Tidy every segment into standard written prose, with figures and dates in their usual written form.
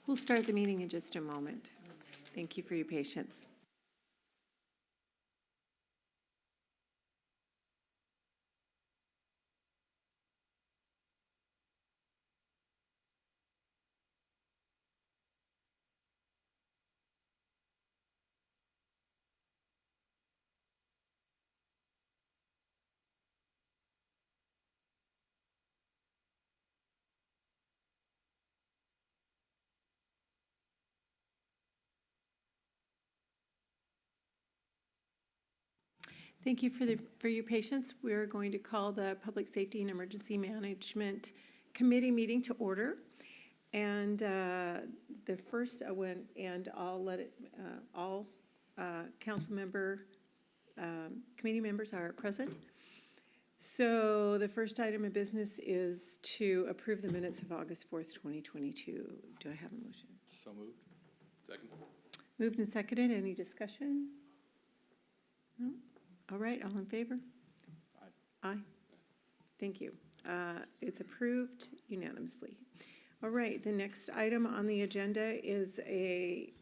We'll start the meeting in just a moment. Thank you for your patience. Thank you for your patience. We're going to call the Public Safety and Emergency Management Committee meeting to order. And the first one, and I'll let it, all council member, committee members are present. So the first item of business is to approve the minutes of August 4th, 2022. Do I have a motion? So moved. Second. Moved and seconded. Any discussion? No? All right, all in favor? Aye. Aye. Thank you. It's approved unanimously. All right, the next item on the agenda is a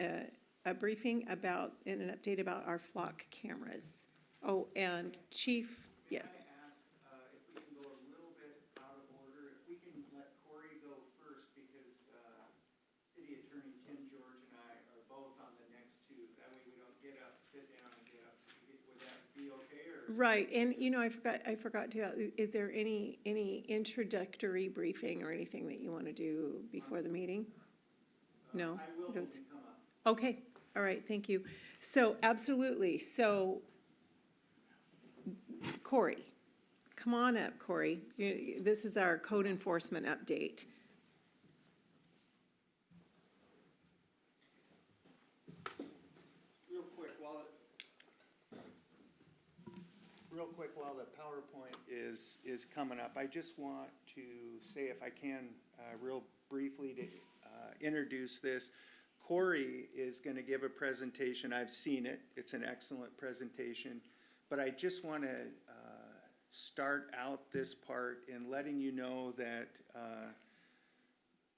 briefing about and an update about our flock cameras. Oh, and Chief, yes. Right, and you know, I forgot to. Is there any introductory briefing or anything that you want to do before the meeting? No. I will when we come up. Okay. All right. Thank you. So absolutely. So Corey, come on up, Corey. This is our code enforcement update. Real quick, while the PowerPoint is coming up, I just want to say, if I can, real briefly to introduce this. Corey is going to give a presentation. I've seen it. It's an excellent presentation. But I just want to start out this part in letting you know that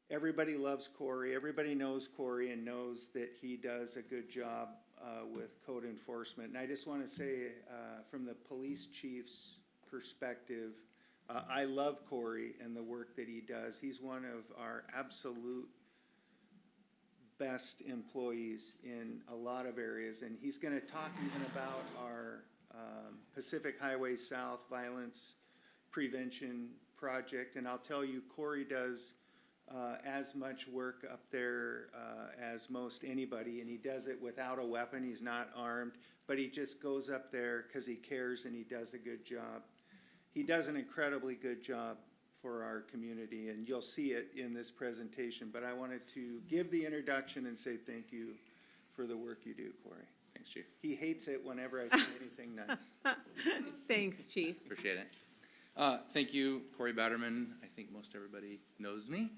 everybody loves Corey. Everybody knows Corey and knows that he does a good job with code enforcement. And I just want to say, from the police chief's perspective, I love Corey and the work that he does. He's one of our absolute best employees in a lot of areas. And he's going to talk even about our Pacific Highway South violence prevention project. And I'll tell you, Corey does as much work up there as most anybody, and he does it without a weapon. He's not armed, but he just goes up there because he cares and he does a good job. He does an incredibly good job for our community, and you'll see it in this presentation, but I wanted to give the introduction and say thank you for the work you do, Corey. Thanks, Chief. He hates it whenever I say anything nice. Thanks, Chief. Appreciate it. Thank you, Corey Batterman. I think most everybody knows me.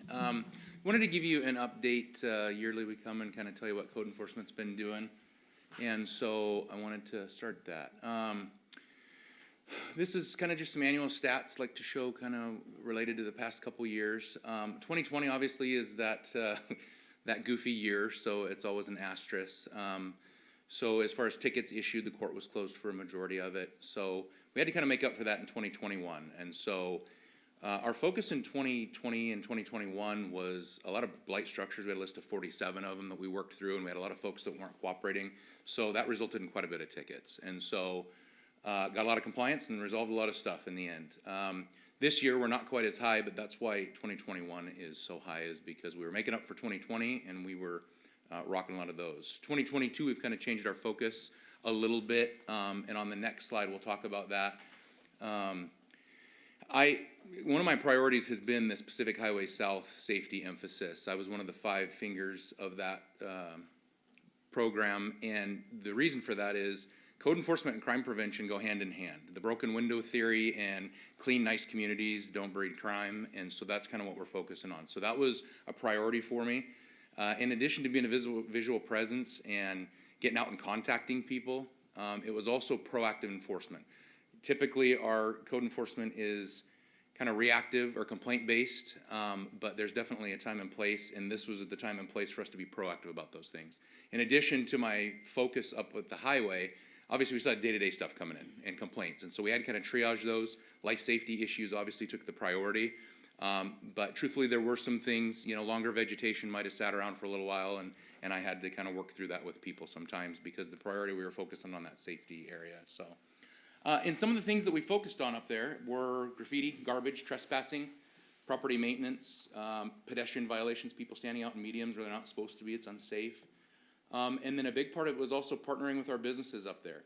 Wanted to give you an update. Yearly we come and kind of tell you what code enforcement's been doing. And so I wanted to start that. This is kind of just some annual stats, like to show kind of related to the past couple years. 2020 obviously is that that goofy year, so it's always an asterisk. So as far as tickets issued, the court was closed for a majority of it. So we had to kind of make up for that in 2021. And so our focus in 2020 and 2021 was a lot of blight structures. We had a list of 47 of them that we worked through, and we had a lot of folks that weren't cooperating. So that resulted in quite a bit of tickets. And so got a lot of compliance and resolved a lot of stuff in the end. This year we're not quite as high, but that's why 2021 is so high, is because we were making up for 2020 and we were rocking a lot of those. 2022 we've kind of changed our focus a little bit, and on the next slide we'll talk about that. One of my priorities has been this Pacific Highway South safety emphasis. I was one of the 5 fingers of that program, and the reason for that is code enforcement and crime prevention go hand in hand. The broken window theory and clean, nice communities don't breed crime, and so that's kind of what we're focusing on. So that was a priority for me. In addition to being a visual presence and getting out and contacting people, it was also proactive enforcement. Typically, our code enforcement is kind of reactive or complaint-based, but there's definitely a time and place, and this was the time and place for us to be proactive about those things. In addition to my focus up at the highway, obviously we still had day-to-day stuff coming in and complaints, and so we had to kind of triage those. Life safety issues obviously took the priority, but truthfully there were some things, longer vegetation might have sat around for a little while, and I had to kind of work through that with people sometimes because the priority we were focusing on that safety area, so. And some of the things that we focused on up there were graffiti, garbage, trespassing, property maintenance, pedestrian violations, people standing out in mediums where they're not supposed to be, it's unsafe. And then a big part of it was also partnering with our businesses up there.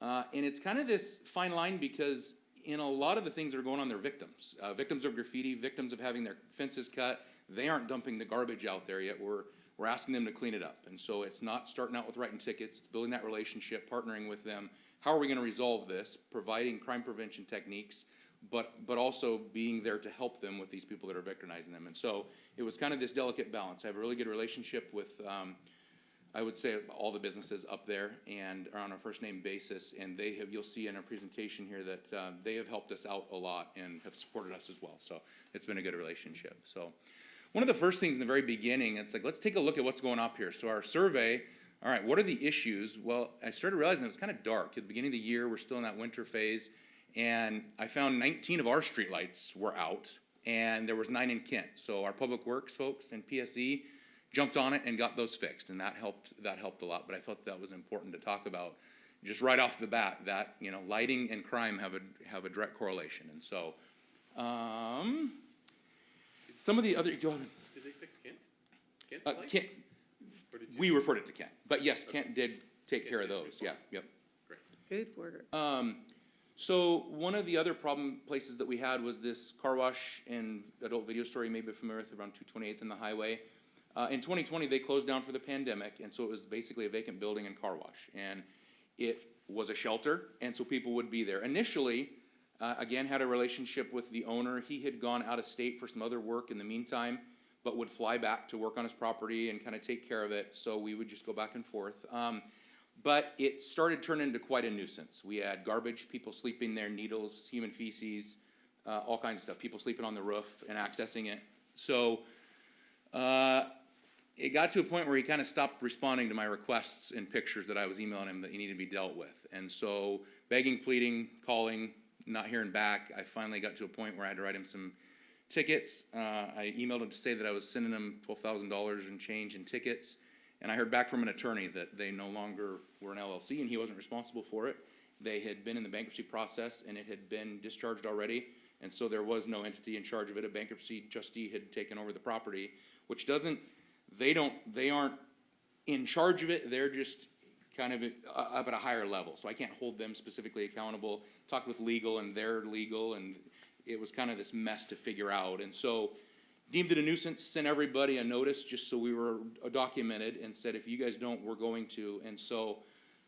And it's kind of this fine line because in a lot of the things that are going on, they're victims. Victims of graffiti, victims of having their fences cut. They aren't dumping the garbage out there yet. We're asking them to clean it up. And so it's not starting out with writing tickets, it's building that relationship, partnering with them. How are we going to resolve this? Providing crime prevention techniques, but also being there to help them with these people that are victimizing them. And so it was kind of this delicate balance. I have a really good relationship with, I would say, all the businesses up there and are on a first name basis. And they have, you'll see in our presentation here that they have helped us out a lot and have supported us as well. So it's been a good relationship. So one of the first things in the very beginning, it's like, let's take a look at what's going up here. So our survey, all right, what are the issues? Well, I started realizing it was kind of dark. At the beginning of the year, we're still in that winter phase, and I found 19 of our streetlights were out, and there was 9 in Kent. So our public works folks and PSE jumped on it and got those fixed, and that helped a lot. But I felt that was important to talk about just right off the bat, that lighting and crime have a direct correlation. And so some of the other, go ahead. Did they fix Kent? Kent's lights? Kent, we referred it to Kent, but yes, Okay. Kent did take care of did those. Yeah, respond. yep. Great. Good work. So one of the other problem places that we had was this car wash and adult video store. You may be familiar with, around 228th and the highway. In 2020, they closed down for the pandemic, and so it was basically a vacant building and car wash. And it was a shelter, and so people would be there. Initially, again, had a relationship with the owner. He had gone out of state for some other work in the meantime, but would fly back to work on his property and kind of take care of it, so we would just go back and forth. But it started turning into quite a nuisance. We had garbage, people sleeping there, needles, human feces, all kinds of stuff, people sleeping on the roof and accessing it. So it got to a point where he kind of stopped responding to my requests and pictures that I was emailing him that he needed to be dealt with. And so begging, pleading, calling, not hearing back, I finally got to a point where I had to write him some tickets. I emailed him to say that I was sending him $12,000 and change in tickets, and I heard back from an attorney that they no longer were an LLC and he wasn't responsible for it. They had been in the bankruptcy process and it had been discharged already, and so there was no entity in charge of it. A bankruptcy trustee had taken over the property, which they aren't in charge of it. They're just kind of up at a higher level, so I can't hold them specifically accountable. Talked with legal, and they're legal, and it was kind of this mess to figure out. And so deemed it a nuisance, sent everybody a notice just so we were documented, and said, if you guys don't, we're going to. And so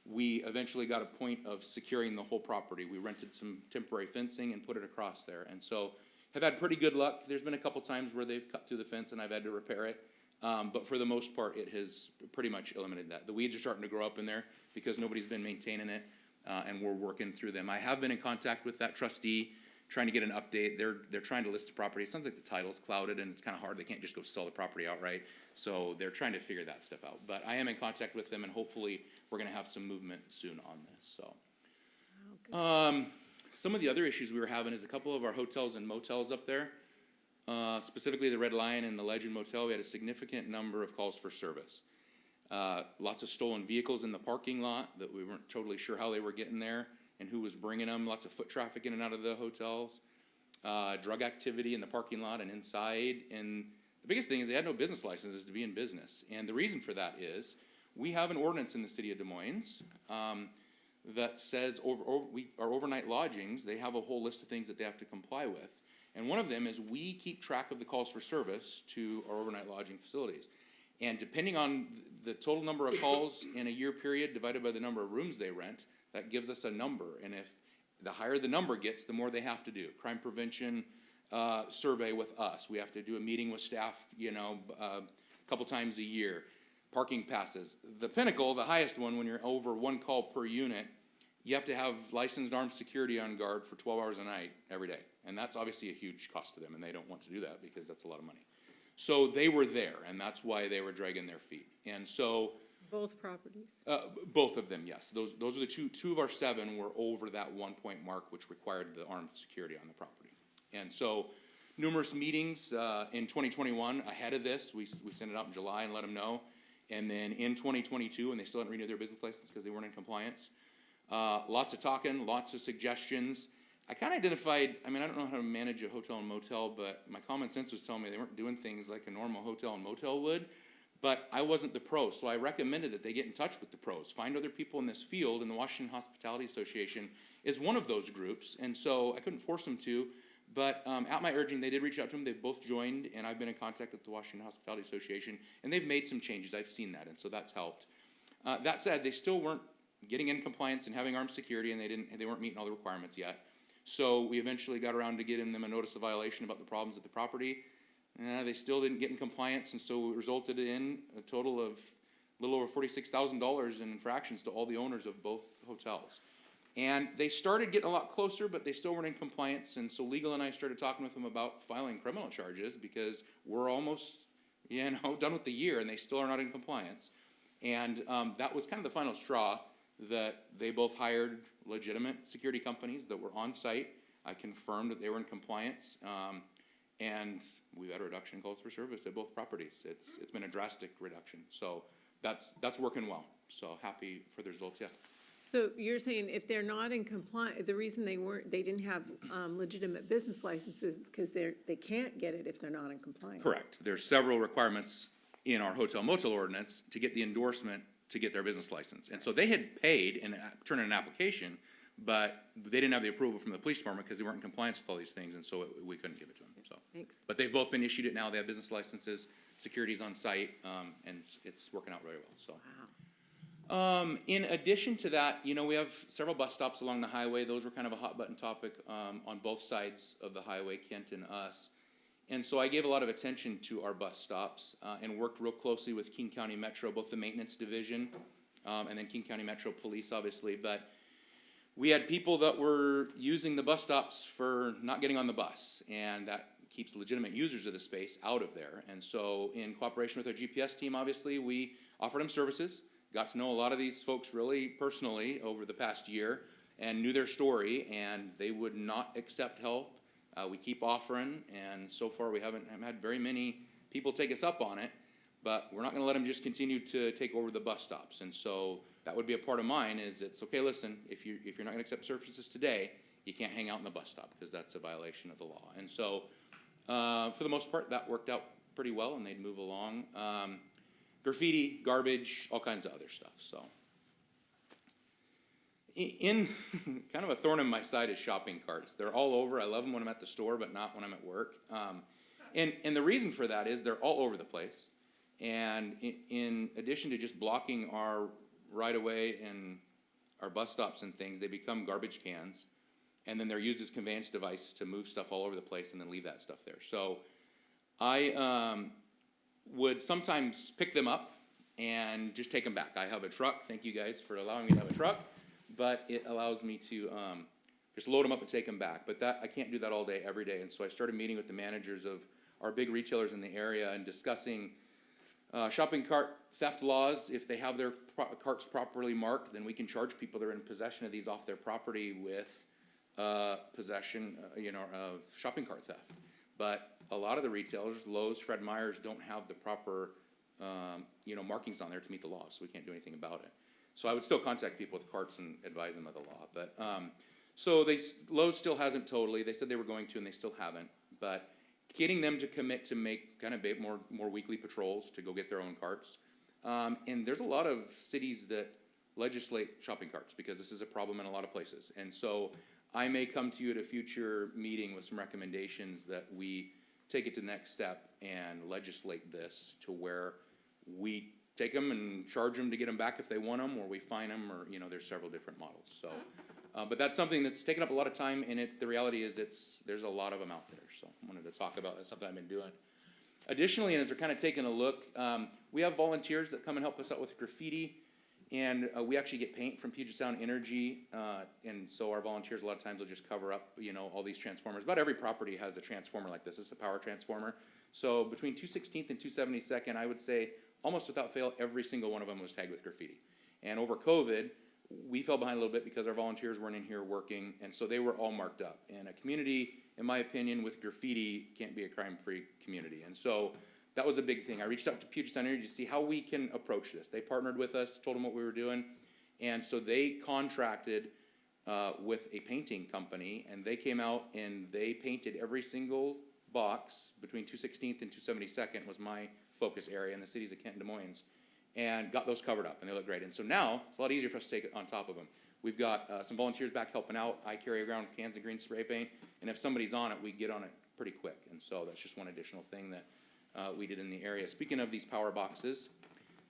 we eventually got a point of securing the whole property. We rented some temporary fencing and put it across there. And so have had pretty good luck. There's been a couple times where they've cut through the fence and I've had to repair it. But for the most part, it has pretty much eliminated that. The weeds are starting to grow up in there because nobody's been maintaining it, and we're working through them. I have been in contact with that trustee, trying to get an update. They're trying to list the property. It sounds like the title's clouded and it's kind of hard. They can't just go sell the property outright. So they're trying to figure that stuff out. But I am in contact with them, and hopefully we're going to have some movement soon on this. So some of the other issues we were having is a couple of our hotels and motels up there, specifically the Red Lion and the Legend Motel. We had a significant number of calls for service. Lots of stolen vehicles in the parking lot that we weren't totally sure how they were getting there and who was bringing them. Lots of foot traffic in and out of the hotels. Drug activity in the parking lot and inside. And the biggest thing is they had no business licenses to be in business. And the reason for that is we have an ordinance in the city of Des Moines that says our overnight lodgings, they have a whole list of things that they have to comply with. And one of them is we keep track of the calls for service to our overnight lodging facilities. And depending on the total number of calls in a year period divided by the number of rooms they rent, that gives us a number. And if the higher the number gets, the more they have to do. Crime prevention survey with us. We have to do a meeting with staff, a couple times a year. Parking passes. The pinnacle, the highest one, when you're over one call per unit, you have to have licensed armed security on guard for 12 hours a night every day. And that's obviously a huge cost to them, and they don't want to do that because that's a lot of money. So they were there, and that's why they were dragging their feet. And so, Both properties. both of them, yes. Those are the two of our 7 were over that 1-point mark, which required the armed security on the property. And so, numerous meetings in 2021 ahead of this. We sent it out in July and let them know. And then in 2022, and they still hadn't renewed their business license because they weren't in compliance. Lots of talking, lots of suggestions. I kind of identified, I mean, I don't know how to manage a hotel and motel, but my common sense was telling me they weren't doing things like a normal hotel and motel would. But I wasn't the pro, so I recommended that they get in touch with the pros, find other people in this field, and the Washington Hospitality Association is one of those groups. And so I couldn't force them to, but at my urging, they did reach out to them. They've both joined, and I've been in contact with the Washington Hospitality Association, and they've made some changes. I've seen that, and so that's helped. That said, they still weren't getting in compliance and having armed security, and they weren't meeting all the requirements yet. So we eventually got around to getting them a notice of violation about the problems at the property. They still didn't get in compliance, and so it resulted in a total of a little over $46,000 in infractions to all the owners of both hotels. And they started getting a lot closer, but they still weren't in compliance, and so Legal and I started talking with them about filing criminal charges because we're almost, done with the year, and they still are not in compliance. And that was kind of the final straw, that they both hired legitimate security companies that were on site. I confirmed that they were in compliance, and we've had a reduction in calls for service at both properties. It's been a drastic reduction, so that's working well. So happy for the results, yeah. So you're saying if they're not in compliance, the reason they didn't have legitimate business licenses is because they can't get it if they're not in compliance? Correct. There's several requirements in our hotel motel ordinance to get the endorsement to get their business license. And so they had paid and turned in an application, but they didn't have the approval from the police department because they weren't in compliance with all these things, and so we couldn't give it to them. So, thanks. but they've both been issued it now. They have business licenses, security's on site, and it's working out very well. So, Wow. in addition to that, we have several bus stops along the highway. Those were kind of a hot button topic on both sides of the highway, Kent and us. And so I gave a lot of attention to our bus stops and worked real closely with King County Metro, both the maintenance division and then King County Metro Police, obviously. But we had people that were using the bus stops for not getting on the bus, and that keeps legitimate users of the space out of there. And so in cooperation with our GPS team, obviously, we offered them services, got to know a lot of these folks really personally over the past year and knew their story, and they would not accept help. We keep offering, and so far we haven't had very many people take us up on it, but we're not going to let them just continue to take over the bus stops. And so that would be a part of mine is it's okay, listen, if you're not going to accept services today, you can't hang out in the bus stop because that's a violation of the law. And so for the most part, that worked out pretty well, and they'd move along. Graffiti, garbage, all kinds of other stuff. So in kind of a thorn in my side is shopping carts. They're all over. I love them when I'm at the store, but not when I'm at work. And the reason for that is they're all over the place. And in addition to just blocking our right-of-way and our bus stops and things, they become garbage cans. And then they're used as conveyance device to move stuff all over the place and then leave that stuff there. So I would sometimes pick them up and just take them back. I have a truck. Thank you guys for allowing me to have a truck. But it allows me to just load them up and take them back. But that I can't do that all day, every day. And so I started meeting with the managers of our big retailers in the area and discussing shopping cart theft laws. If they have their carts properly marked, then we can charge people that are in possession of these off their property with possession, of shopping cart theft. But a lot of the retailers, Lowe's, Fred Meyer's, don't have the proper, markings on there to meet the law, so we can't do anything about it. So I would still contact people with carts and advise them of the law. But so Lowe's still hasn't totally. They said they were going to, and they still haven't. But getting them to commit to make kind of more weekly patrols to go get their own carts. And there's a lot of cities that legislate shopping carts because this is a problem in a lot of places. And so I may come to you at a future meeting with some recommendations that we take it to the next step and legislate this to where we take them and charge them to get them back if they want them, or we fine them, or there's several different models. So, but that's something that's taken up a lot of time, and the reality is there's a lot of them out there. So I wanted to talk about that's something I've been doing. Additionally, and as we're kind of taking a look, we have volunteers that come and help us out with graffiti And we actually get paint from Puget Sound Energy, and so our volunteers a lot of times will just cover up, all these transformers. About every property has a transformer like this. This is a power transformer. So between 216th and 272nd, I would say almost without fail, every single one of them was tagged with graffiti. And over COVID, we fell behind a little bit because our volunteers weren't in here working, and so they were all marked up. And a community, in my opinion, with graffiti can't be a crime-free community. And so that was a big thing. I reached out to Puget Sound Energy to see how we can approach this. They partnered with us, told them what we were doing, and so they contracted with a painting company, and they came out and they painted every single box between 216th and 272nd was my focus area in the cities of Kent and Des Moines, and got those covered up, and they look great. And so now it's a lot easier for us to take it on top of them. We've got some volunteers back helping out. I carry around cans of green spray paint, and if somebody's on it, we get on it pretty quick. And so that's just one additional thing that we did in the area. Speaking of these power boxes,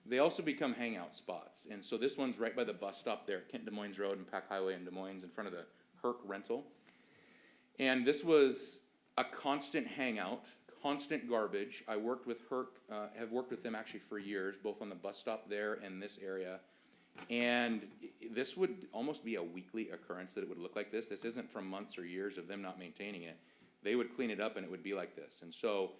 they also become hangout spots. And so this one's right by the bus stop there, Kent Des Moines Road and Pack Highway in Des Moines, in front of the Herc rental. And this was a constant hangout, constant garbage. I worked with Herc, have worked with them actually for years, both on the bus stop there and this area. And this would almost be a weekly occurrence that it would look like this. This isn't from months or years of them not maintaining it. They would clean it up and it would be like this. And so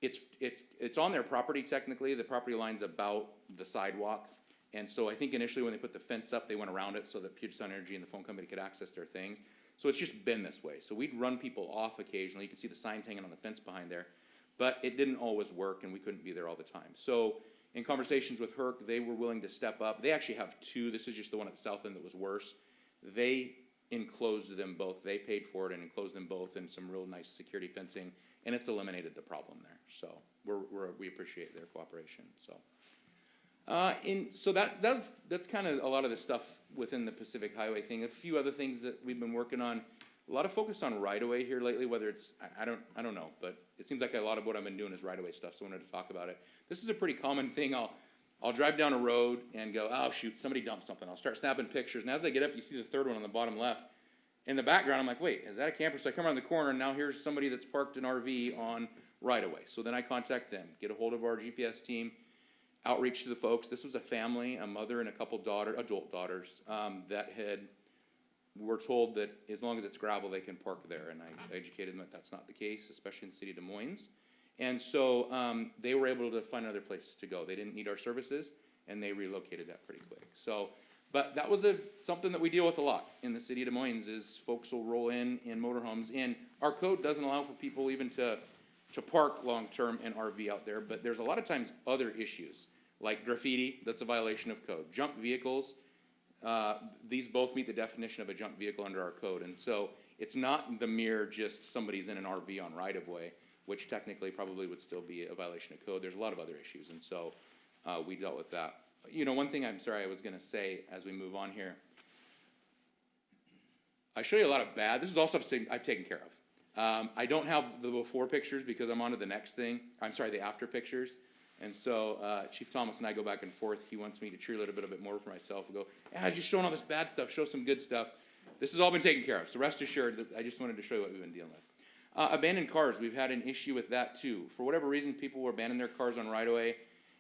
it's on their property technically. The property line's about the sidewalk. And so I think initially when they put the fence up, they went around it so that Puget Sound Energy and the phone company could access their things. So it's just been this way. So we'd run people off occasionally. You can see the signs hanging on the fence behind there. But it didn't always work, and we couldn't be there all the time. So in conversations with Herc, they were willing to step up. They actually have two. This is just the one at the south end that was worse. They enclosed them both. They paid for it and enclosed them both in some real nice security fencing, and it's eliminated the problem there. So we appreciate their cooperation. So that's kind of a lot of the stuff within the Pacific Highway thing. A few other things that we've been working on. A lot of focus on right-of-way here lately, whether it's, I don't know, but it seems like a lot of what I've been doing is right-of-way stuff, so I wanted to talk about it. This is a pretty common thing. I'll drive down a road and go, oh shoot, somebody dumped something. I'll start snapping pictures, and as I get up, you see the third one on the bottom left. In the background, I'm like, wait, is that a camper? So I come around the corner, and now here's somebody that's parked an RV on right-of-way. So then I contact them, get a hold of our GPS team, outreach to the folks. This was a family, a mother and a couple adult daughters, that were told that as long as it's gravel, they can park there. And I educated them that that's not the case, especially in the city of Des Moines. And so they were able to find another place to go. They didn't need our services, and they relocated that pretty quick. So, but that was something that we deal with a lot in the city of Des Moines is folks will roll in motorhomes. And our code doesn't allow for people even to park long-term and RV out there, but there's a lot of times other issues, like graffiti, that's a violation of code. Junk vehicles, these both meet the definition of a junk vehicle under our code. And so it's not the mere just somebody's in an RV on right-of-way, which technically probably would still be a violation of code. There's a lot of other issues, and so we dealt with that. One thing I was going to say as we move on here, I show you a lot of bad. This is all stuff I've taken care of. I don't have the before pictures because I'm on to the next thing. I'm sorry, the after pictures. And so Chief Thomas and I go back and forth. He wants me to cheerlead a bit more for myself. We go, yeah, just showing all this bad stuff, show some good stuff. This has all been taken care of. So rest assured that I just wanted to show you what we've been dealing with. Abandoned cars, we've had an issue with that too. For whatever reason, people will abandon their cars on right-of-way,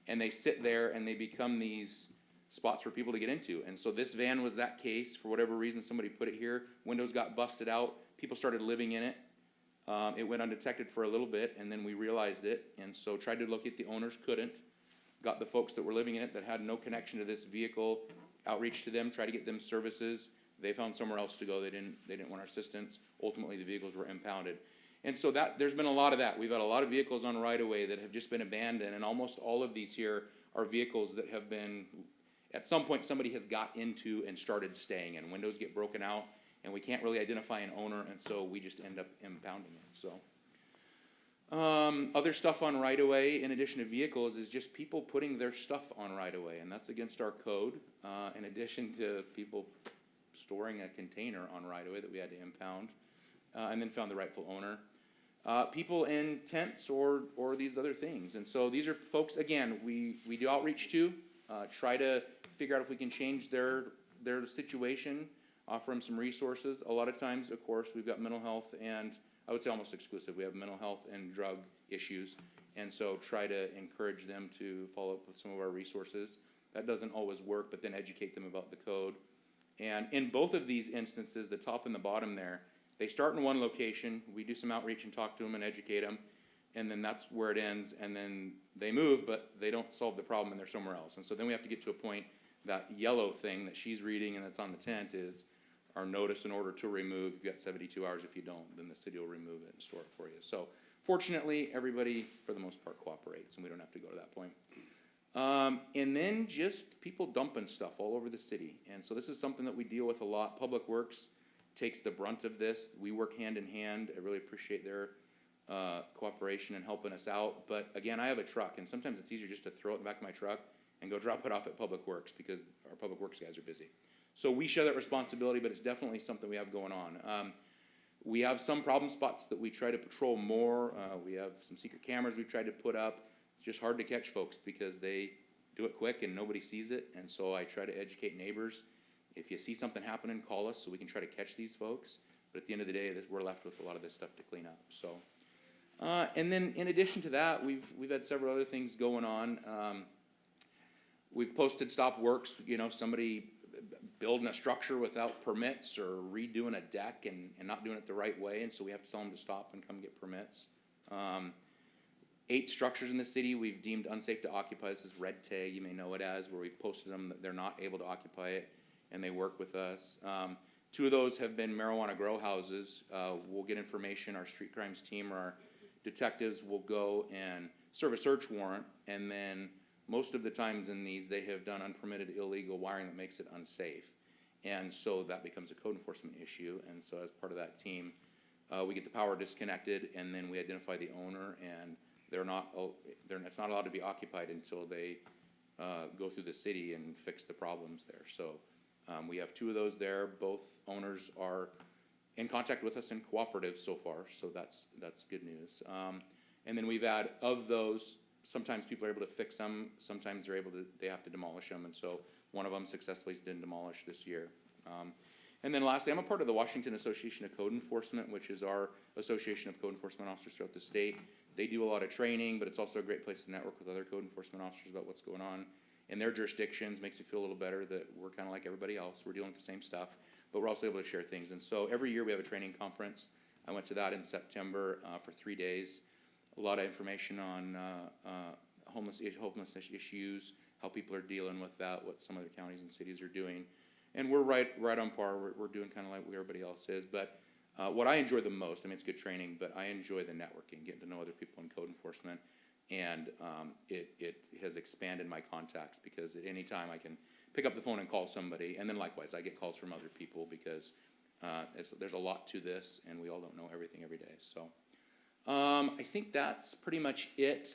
and they sit there and they become these spots for people to get into. And so this van was that case. For whatever reason, somebody put it here. Windows got busted out. People started living in it. It went undetected for a little bit, and then we realized it, and so tried to locate the owners, couldn't. Got the folks that were living in it that had no connection to this vehicle, outreach to them, tried to get them services. They found somewhere else to go. They didn't want our assistance. Ultimately, the vehicles were impounded. And so there's been a lot of that. We've had a lot of vehicles on right-of-way that have just been abandoned, and almost all of these here are vehicles that have been, at some point, somebody has got into and started staying in. Windows get broken out, and we can't really identify an owner, and so we just end up impounding it. So, other stuff on right-of-way, in addition to vehicles, is just people putting their stuff on right-of-way, and that's against our code, in addition to people storing a container on right-of-way that we had to impound, and then found the rightful owner. People in tents or these other things. And so these are folks, again, we do outreach to, try to figure out if we can change their situation, offer them some resources. A lot of times, of course, we've got mental health, and I would say almost exclusive. We have mental health and drug issues, and so try to encourage them to follow up with some of our resources. That doesn't always work, but then educate them about the code. And in both of these instances, the top and the bottom there, they start in one location, we do some outreach and talk to them and educate them, and then that's where it ends, and then they move, but they don't solve the problem and they're somewhere else. And so then we have to get to a point, that yellow thing that she's reading and that's on the tent is our notice in order to remove. You've got 72 hours. If you don't, then the city will remove it and store it for you. So fortunately, everybody, for the most part, cooperates, and we don't have to go to that point. And then just people dumping stuff all over the city. And so this is something that we deal with a lot. Public Works takes the brunt of this. We work hand in hand. I really appreciate their cooperation and helping us out. But again, I have a truck, and sometimes it's easier just to throw it in the back of my truck and go drop it off at Public Works because our Public Works guys are busy. So we share that responsibility, but it's definitely something we have going on. We have some problem spots that we try to patrol more. We have some secret cameras we've tried to put up. It's just hard to catch folks because they do it quick and nobody sees it. And so I try to educate neighbors. If you see something happening, call us so we can try to catch these folks. But at the end of the day, we're left with a lot of this stuff to clean up. So, and then in addition to that, we've had several other things going on. We've posted stop works, somebody building a structure without permits or redoing a deck and not doing it the right way, and so we have to tell them to stop and come get permits. 8 structures in the city we've deemed unsafe to occupy. This is red tag, you may know it as, where we've posted them that they're not able to occupy it, and they work with us. 2 of those have been marijuana grow houses. We'll get information, our street crimes team or our detectives will go and serve a search warrant, and then most of the times in these, they have done unpermitted illegal wiring that makes it unsafe. And so that becomes a code enforcement issue. And so as part of that team, we get the power disconnected, and then we identify the owner, and it's not allowed to be occupied until they go through the city and fix the problems there. So we have 2 of those there. Both owners are in contact with us and cooperative so far, so that's good news. And then we've had, of those, sometimes people are able to fix them, sometimes they have to demolish them, and so one of them successfully has been demolished this year. And then lastly, I'm a part of the Washington Association of Code Enforcement, which is our association of code enforcement officers throughout the state. They do a lot of training, but it's also a great place to network with other code enforcement officers about what's going on in their jurisdictions. Makes me feel a little better that we're kind of like everybody else. We're dealing with the same stuff, but we're also able to share things. And so every year we have a training conference. I went to that in September for 3 days. A lot of information on homelessness issues, how people are dealing with that, what some other counties and cities are doing. And we're right on par. We're doing kind of like everybody else is. But what I enjoy the most, it's good training, but I enjoy the networking, getting to know other people in code enforcement. And it has expanded my contacts because at any time I can pick up the phone and call somebody. And then likewise, I get calls from other people because there's a lot to this, and we all don't know everything every day. So I think that's pretty much it.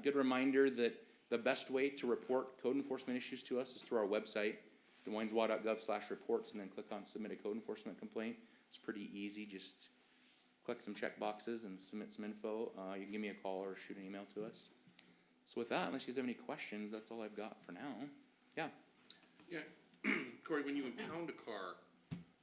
Good reminder that the best way to report code enforcement issues to us is through our website, DesMoinesWA.gov/reports, and then click on Submit a Code Enforcement Complaint. It's pretty easy. Just click some check boxes and submit some info. You can give me a call or shoot an email to us. So with that, unless you guys have any questions, that's all I've got for now. Yeah. Yeah, Corey, when you impound a car,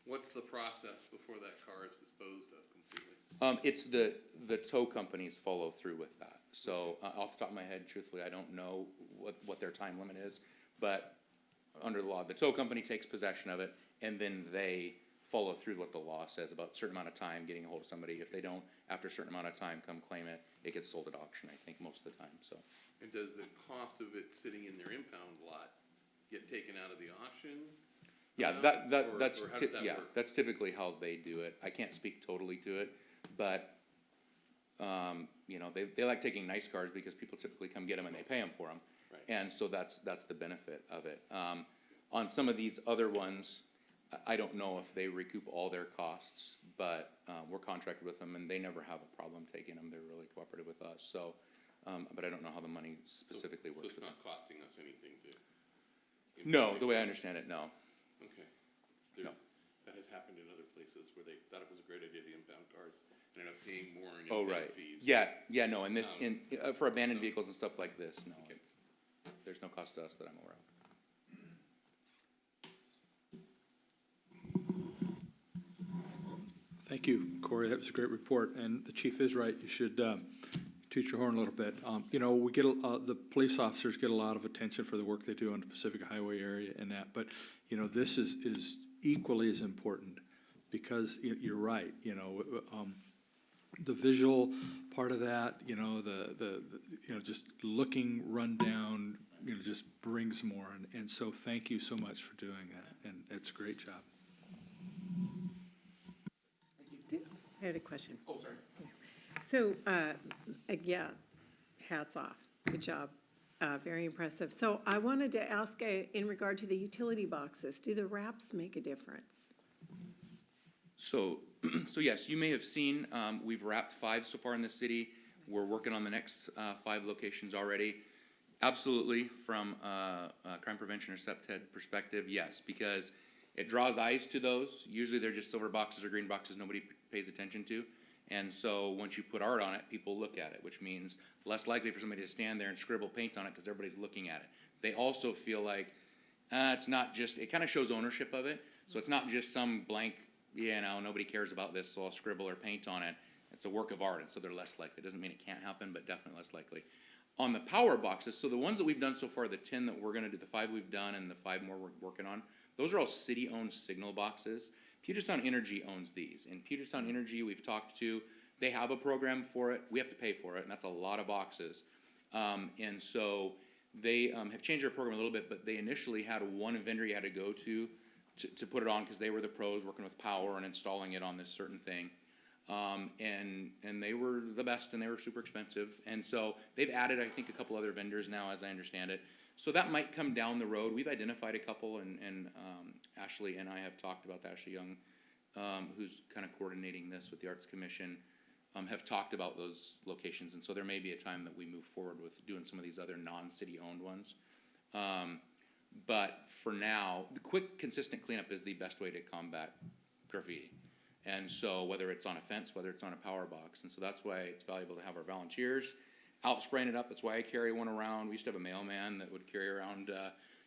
what's the process before that car is disposed of completely? It's the tow companies follow through with that. So off the top of my head, truthfully, I don't know what their time limit is, but under the law, the tow company takes possession of it, and then they follow through what the law says about a certain amount of time getting a hold of somebody. If they don't, after a certain amount of time, come claim it, it gets sold at auction, I think, most of the time. So. And does the cost of it sitting in their impound lot get taken out of the auction? Yeah, work? That's typically how they do it. I can't speak totally to it, but they like taking nice cars because people typically come get them and they pay them for them, right. And so that's the benefit of it. On some of these other ones, I don't know if they recoup all their costs, but we're contracted with them and they never have a problem taking them. They're really cooperative with us. So, but I don't know how the money specifically works. So it's not costing us anything to. No, the way I understand it, no. Okay. No. That has happened in other places where they thought it was a great idea to impound cars and ended up paying more in impound fees. Yeah, no, and this, for abandoned vehicles and stuff like this, no. Okay. There's no cost to us that I'm aware of. Thank you, Corey. That was a great report, and the chief is right. You should toot your horn a little bit. You know, we get, the police officers get a lot of attention for the work they do on the Pacific Highway area and that, but, you know, this is equally as important because you're right, you know, the visual part of that, you know, you know, just looking run down, you know, just brings more. And so thank you so much for doing that. And it's a great job. I had a question. Oh, sorry. So, yeah, hats off. Good job. Very impressive. So I wanted to ask in regard to the utility boxes, do the wraps make a difference? So, so yes, you may have seen, we've wrapped 5 so far in the city. We're working on the next 5 locations already. Absolutely, from a crime prevention or CPTED perspective, yes, because it draws eyes to those. Usually they're just silver boxes or green boxes nobody pays attention to. And so once you put art on it, people look at it, which means less likely for somebody to stand there and scribble paint on it because everybody's looking at it. They also feel like it's not just, it kind of shows ownership of it. So it's not just some blank, you know, nobody cares about this, so I'll scribble or paint on it. It's a work of art, and so they're less likely. It doesn't mean it can't happen, but definitely less likely. On the power boxes, so the ones that we've done so far, the 10 that we're going to do, the 5 we've done, and the 5 more we're working on, those are all city-owned signal boxes. Puget Sound Energy owns these, and Puget Sound Energy we've talked to, they have a program for it. We have to pay for it, and that's a lot of boxes. And so they have changed their program a little bit, but they initially had one vendor you had to go to put it on because they were the pros working with power and installing it on this certain thing. And they were the best, and they were super expensive. And so they've added, I think, a couple other vendors now, as I understand it. So that might come down the road. We've identified a couple, and Ashley and I have talked about that. Ashley Young, who's kind of coordinating this with the Arts Commission, have talked about those locations. And so there may be a time that we move forward with doing some of these other non-city owned ones. But for now, the quick, consistent cleanup is the best way to combat graffiti. And so whether it's on a fence, whether it's on a power box, and so that's why it's valuable to have our volunteers out spraying it up. That's why I carry one around. We used to have a mailman that would carry around,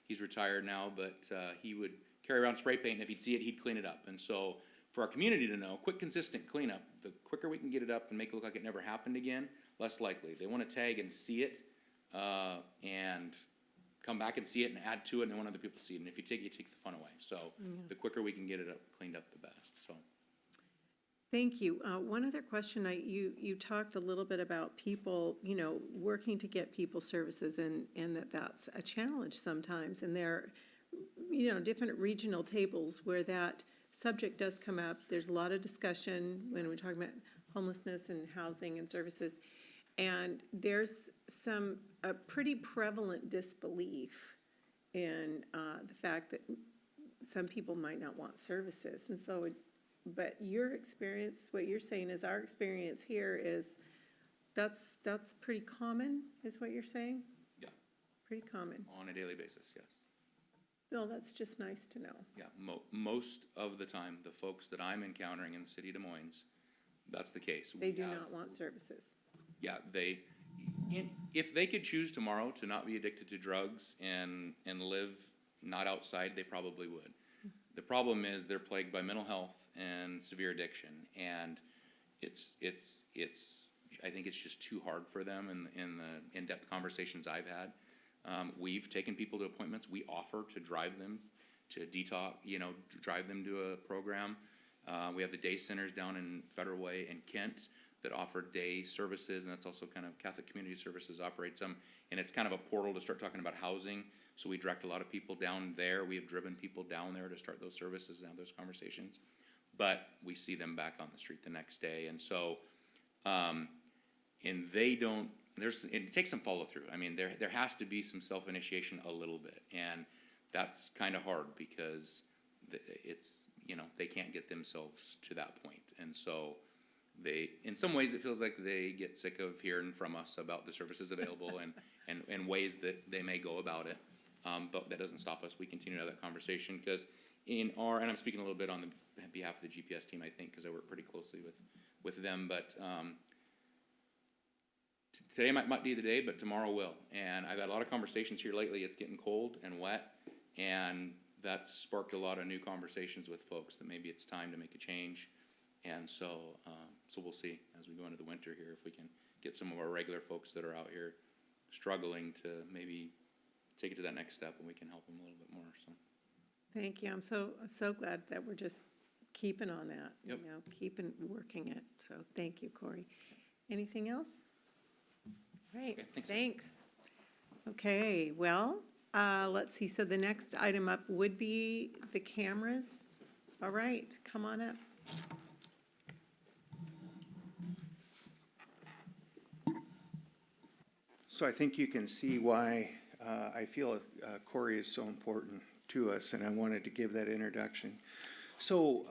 he's retired now, but he would carry around spray paint, and if he'd see it, he'd clean it up. And so for our community to know, quick, consistent cleanup, the quicker we can get it up and make it look like it never happened again, less likely. They want to tag and see it, and come back and see it and add to it, and they want other people to see it. And if you take the fun away. So the quicker we can get it up, cleaned up, the best. So. Thank you. One other question, you talked a little bit about people, you know, working to get people services, and that's a challenge sometimes. And there are, you know, different regional tables where that subject does come up. There's a lot of discussion when we're talking about homelessness and housing and services. And there's a pretty prevalent disbelief in the fact that some people might not want services. And so but your experience, what you're saying is our experience here is that's pretty common, is what you're saying? Yeah. Pretty common. On a daily basis, yes. Well, that's just nice to know. Yeah, most of the time, the folks that I'm encountering in the city of Des Moines, that's the case. They do not want services. Yeah, if they could choose tomorrow to not be addicted to drugs and live not outside, they probably would. The problem is they're plagued by mental health and severe addiction, and I think it's just too hard for them in the in-depth conversations I've had. We've taken people to appointments. We offer to drive them to detox, you know, drive them to a program. We have the day centers down in Federal Way in Kent that offer day services, and that's also kind of Catholic Community Services operates them, and it's kind of a portal to start talking about housing. So we direct a lot of people down there. We have driven people down there to start those services and have those conversations. But we see them back on the street the next day. And so, and they don't, it takes some follow through. I mean, there has to be some self-initiation a little bit. And that's kind of hard because it's, you know, they can't get themselves to that point. And so in some ways it feels like they get sick of hearing from us about the services available and ways that they may go about it. But that doesn't stop us. We continue to have that conversation because and I'm speaking a little bit on the behalf of the GPS team, I think, because I work pretty closely with them. But today might be the day, but tomorrow will. And I've had a lot of conversations here lately. It's getting cold and wet, and that's sparked a lot of new conversations with folks that maybe it's time to make a change. And so we'll see as we go into the winter here if we can get some of our regular folks that are out here struggling to maybe take it to that next step, and we can help them a little bit more, so. Thank you. I'm so glad that we're just keeping on that, you Yep. know, keeping working it. So thank you, Corey. Anything else? All right, Okay, thanks. thanks. Okay, well, let's see. So the next item up would be the cameras. All right, come on up. So I think you can see why I feel Corey is so important to us, and I wanted to give that introduction. So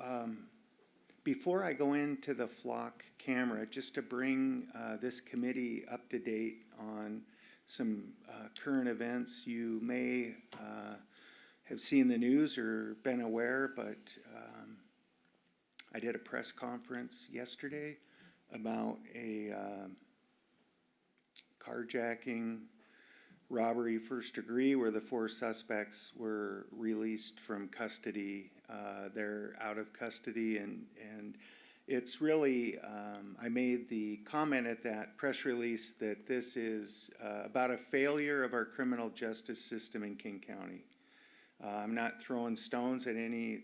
before I go into the flock camera, just to bring this committee up to date on some current events, you may have seen the news or been aware, but I did a press conference yesterday about a carjacking, robbery, first degree, where the 4 suspects were released from custody. They're out of custody, and it's really, I made the comment at that press release that this is about a failure of our criminal justice system in King County. I'm not throwing stones at any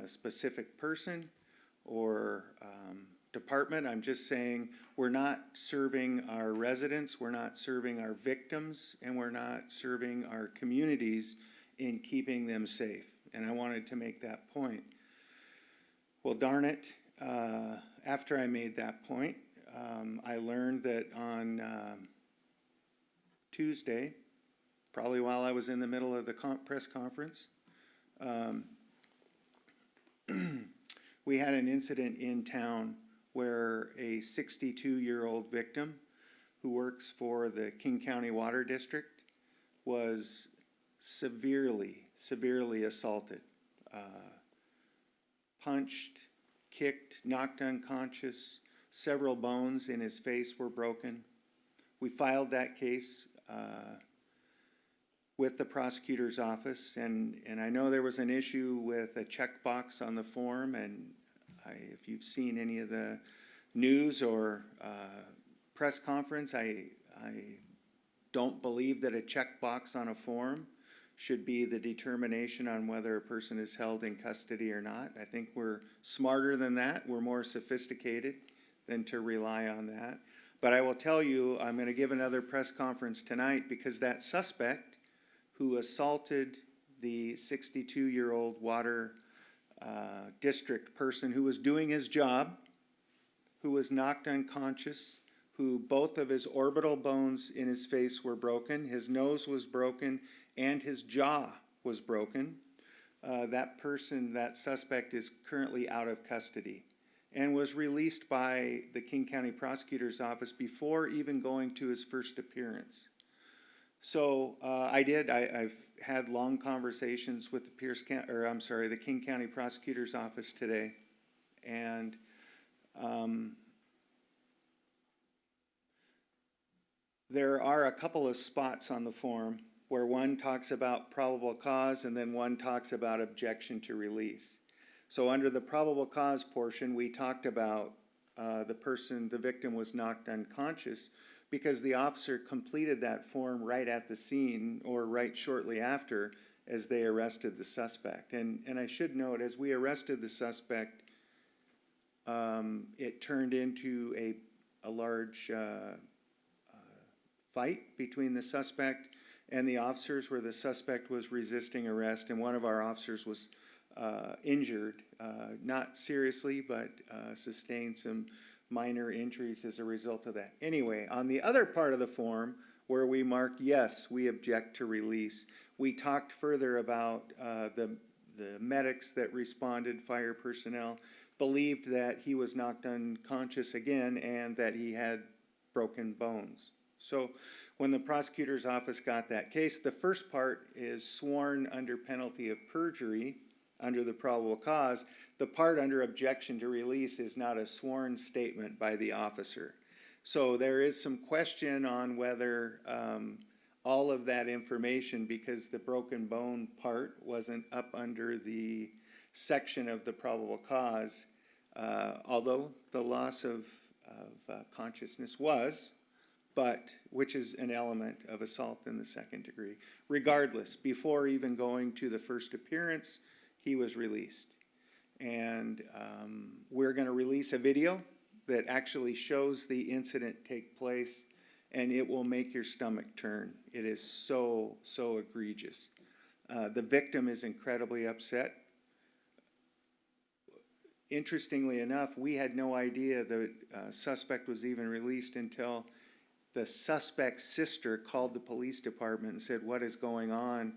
specific person or department. I'm just saying we're not serving our residents, we're not serving our victims, and we're not serving our communities in keeping them safe. And I wanted to make that point. Well, darn it, after I made that point, I learned that on Tuesday, probably while I was in the middle of the press conference, we had an incident in town where a 62-year-old victim who works for the King County Water District was severely assaulted, punched, kicked, knocked unconscious. Several bones in his face were broken. We filed that case with the prosecutor's office, and I know there was an issue with a checkbox on the form, and if you've seen any of the news or press conference, I don't believe that a checkbox on a form should be the determination on whether a person is held in custody or not. I think we're smarter than that. We're more sophisticated than to rely on that. But I will tell you, I'm going to give another press conference tonight because that suspect who assaulted the 62-year-old water district person who was doing his job, who was knocked unconscious, who both of his orbital bones in his face were broken, his nose was broken, and his jaw was broken. That suspect is currently out of custody and was released by the King County Prosecutor's Office before even going to his first appearance. So I've had long conversations with the King County Prosecutor's Office today, and there are a couple of spots on the form where one talks about probable cause and then one talks about objection to release. So under the probable cause portion, we talked about the victim was knocked unconscious because the officer completed that form right at the scene or right shortly after as they arrested the suspect. And I should note, as we arrested the suspect, it turned into a large fight between the suspect and the officers where the suspect was resisting arrest, and one of our officers was injured, not seriously, but sustained some minor injuries as a result of that. Anyway, on the other part of the form where we marked, yes, we object to release, we talked further about the medics that responded, fire personnel, believed that he was knocked unconscious again and that he had broken bones. So when the prosecutor's office got that case, the first part is sworn under penalty of perjury under the probable cause. The part under objection to release is not a sworn statement by the officer. So there is some question on whether all of that information, because the broken bone part wasn't up under the section of the probable cause, although the loss of consciousness was, which is an element of assault in the second degree. Regardless, before even going to the first appearance, he was released. And we're going to release a video that actually shows the incident take place, and it will make your stomach turn. It is so, so egregious. The victim is incredibly upset. Interestingly enough, we had no idea the suspect was even released until the suspect's sister called the police department and said, "What is going on?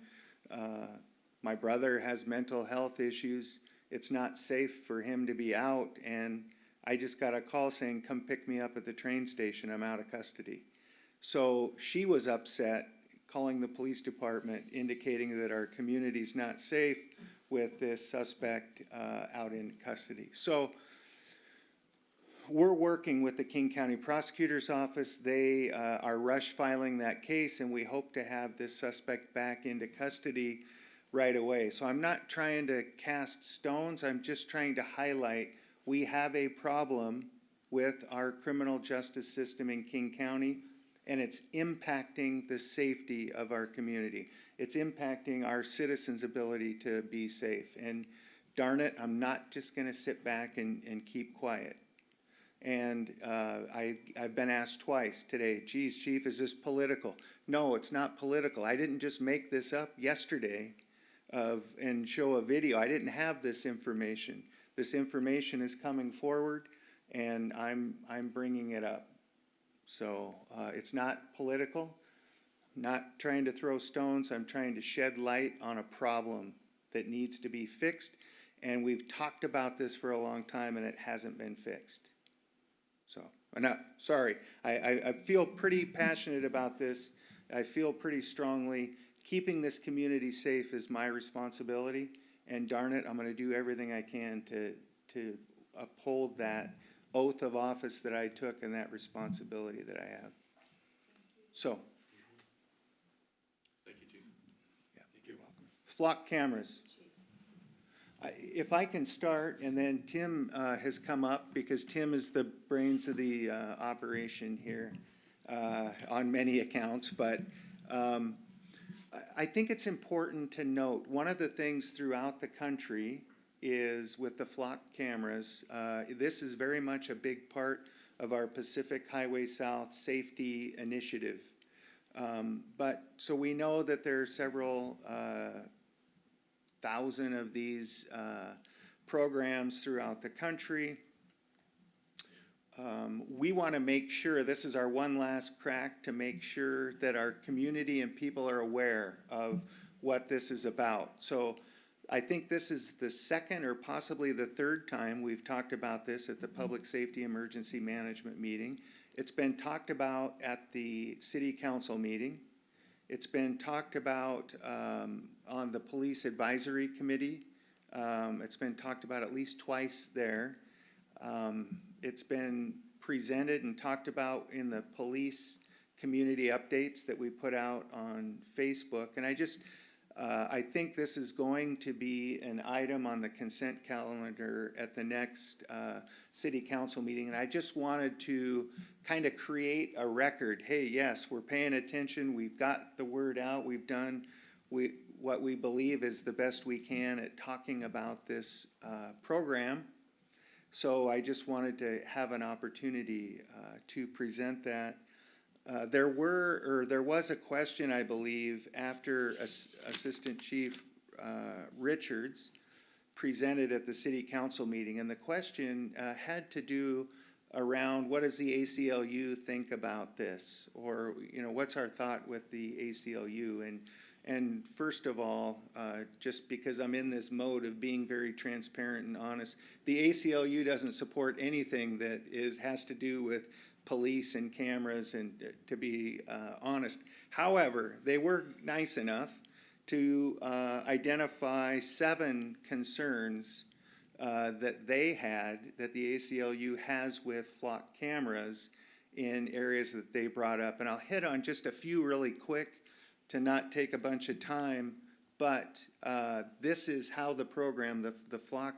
My brother has mental health issues. It's not safe for him to be out, and I just got a call saying, come pick me up at the train station. I'm out of custody." So she was upset, calling the police department, indicating that our community's not safe with this suspect out in custody. So we're working with the King County Prosecutor's Office. They are rush filing that case, and we hope to have this suspect back into custody right away. So I'm not trying to cast stones. I'm just trying to highlight we have a problem with our criminal justice system in King County, and it's impacting the safety of our community. It's impacting our citizens' ability to be safe. And darn it, I'm not just going to sit back and keep quiet. And I've been asked twice today, "Geez, Chief, is this political?" No, it's not political. I didn't just make this up yesterday and show a video. I didn't have this information. This information is coming forward, and I'm bringing it up. So it's not political. I'm not trying to throw stones. I'm trying to shed light on a problem that needs to be fixed. And we've talked about this for a long time, and it hasn't been fixed. So enough. Sorry. I feel pretty passionate about this. I feel pretty strongly. Keeping this community safe is my responsibility, and darn it, I'm going to do everything I can to uphold that oath of office that I took and that responsibility that I have. So. Thank you, Chief. Yeah, you're welcome. Flock cameras. If I can start, and then Tim has come up, because Tim is the brains of the operation here on many accounts, but I think it's important to note, one of the things throughout the country is with the flock cameras, this is very much a big part of our Pacific Highway South Safety Initiative. So we know that there are several thousand of these programs throughout the country. We want to make sure, this is our one last crack to make sure that our community and people are aware of what this is about. So I think this is the second or possibly the third time we've talked about this at the Public Safety Emergency Management meeting. It's been talked about at the City Council meeting. It's been talked about on the Police Advisory Committee. It's been talked about at least twice there. It's been presented and talked about in the police community updates that we put out on Facebook. And I think this is going to be an item on the consent calendar at the next city council meeting. And I just wanted to kind of create a record. Hey, yes, we're paying attention. We've got the word out. We've done what we believe is the best we can at talking about this program. So I just wanted to have an opportunity to present that. There was a question, I believe, after Assistant Chief Richards presented at the City Council meeting, and the question had to do around what does the ACLU think about this, or what's our thought with the ACLU. And first of all, just because I'm in this mode of being very transparent and honest, the ACLU doesn't support anything that has to do with police and cameras, and to be honest. However, they were nice enough to identify 7 concerns that they had, that the ACLU has with flock cameras in areas that they brought up. And I'll hit on just a few really quick to not take a bunch of time, but this is how the program, the flock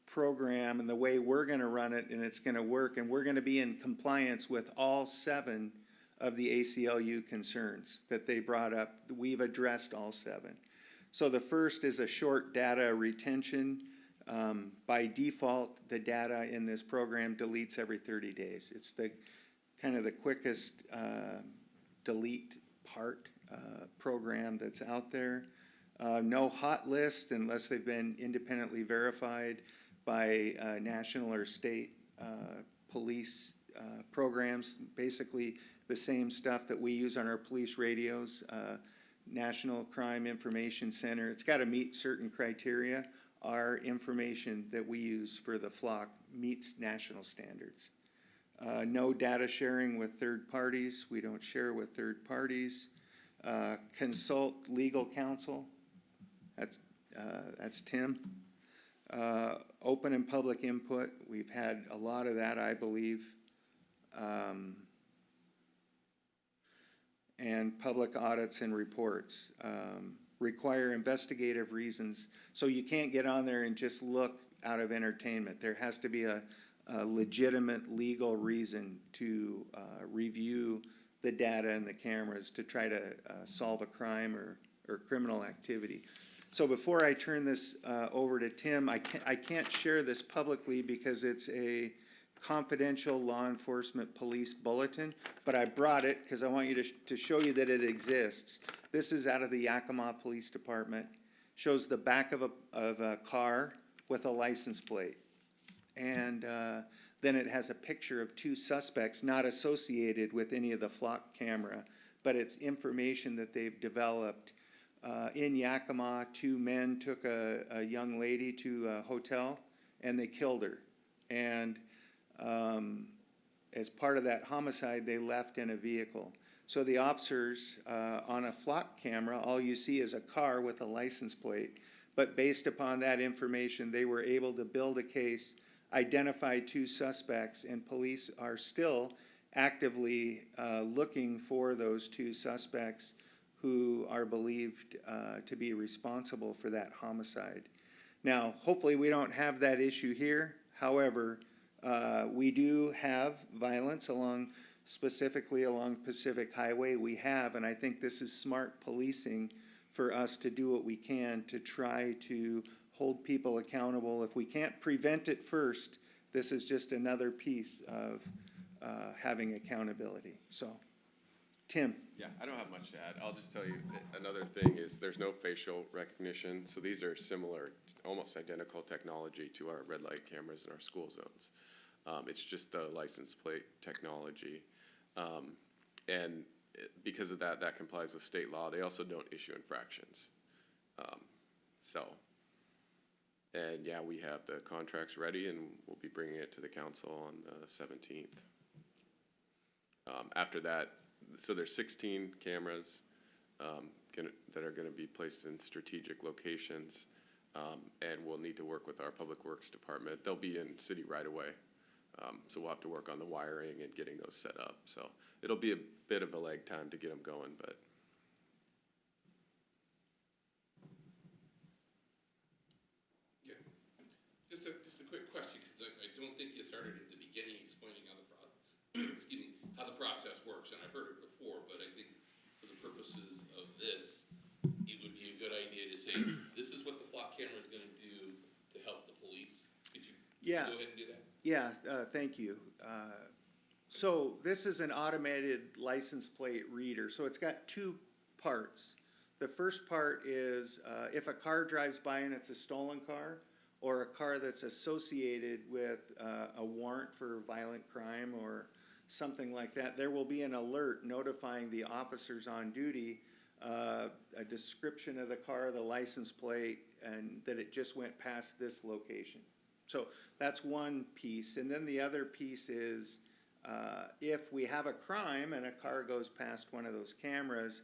program, and the way we're going to run it, and it's going to work, and we're going to be in compliance with all 7 of the ACLU concerns that they brought up. We've addressed all 7. So the first is a short data retention. By default, the data in this program deletes every 30 days. It's the kind of the quickest delete part program that's out there. No hot list unless they've been independently verified by national or state police programs. Basically the same stuff that we use on our police radios. National Crime Information Center. It's got to meet certain criteria. Our information that we use for the flock meets national standards. No data sharing with third parties. We don't share with third parties. Consult legal counsel. That's Tim. Open and public input. We've had a lot of that, I believe. And public audits and reports. Require investigative reasons. So you can't get on there and just look out of entertainment. There has to be a legitimate legal reason to review the data and the cameras to try to solve a crime or criminal activity. So before I turn this over to Tim, I can't share this publicly because it's a confidential law enforcement police bulletin, but I brought it because I want you to show you that it exists. This is out of the Yakima Police Department. Shows the back of a car with a license plate. And then it has a picture of 2 suspects not associated with any of the flock camera, but it's information that they've developed. In Yakima, 2 men took a young lady to a hotel and they killed her. And as part of that homicide, they left in a vehicle. So the officers on a flock camera, all you see is a car with a license plate. But based upon that information, they were able to build a case, identify 2 suspects, and police are still actively looking for those 2 suspects who are believed to be responsible for that homicide. Now, hopefully we don't have that issue here. However, we do have violence specifically along Pacific Highway. We have, and I think this is smart policing for us to do what we can to try to hold people accountable. If we can't prevent it first, this is just another piece of having accountability. So, Tim. Yeah, I don't have much to add. I'll just tell you that another thing is there's no facial recognition. So these are similar, almost identical technology to our red light cameras in our school zones. It's just the license plate technology. And because of that, that complies with state law. They also don't issue infractions. And yeah, we have the contracts ready and we'll be bringing it to the council on the 17th. After that, so there's 16 cameras that are going to be placed in strategic locations, and we'll need to work with our Public Works Department. They'll be in city right away, so we'll have to work on the wiring and getting those set up. So it'll be a bit of a lag time to get them going, but. Yeah, just a quick question, because I don't think you started at the beginning explaining how how the process works, and I've heard it before, but I think for the purposes of this, it would be a good idea to say, this is what the flock camera is gonna do to help the police. Could you go ahead and do that? Yeah, thank you. So this is an automated license plate reader. So it's got 2 parts. The first part is if a car drives by and it's a stolen car, or a car that's associated with a warrant for violent crime or something like that, there will be an alert notifying the officers on duty, a description of the car, the license plate, and that it just went past this location. So that's one piece. And then the other piece is if we have a crime and a car goes past one of those cameras,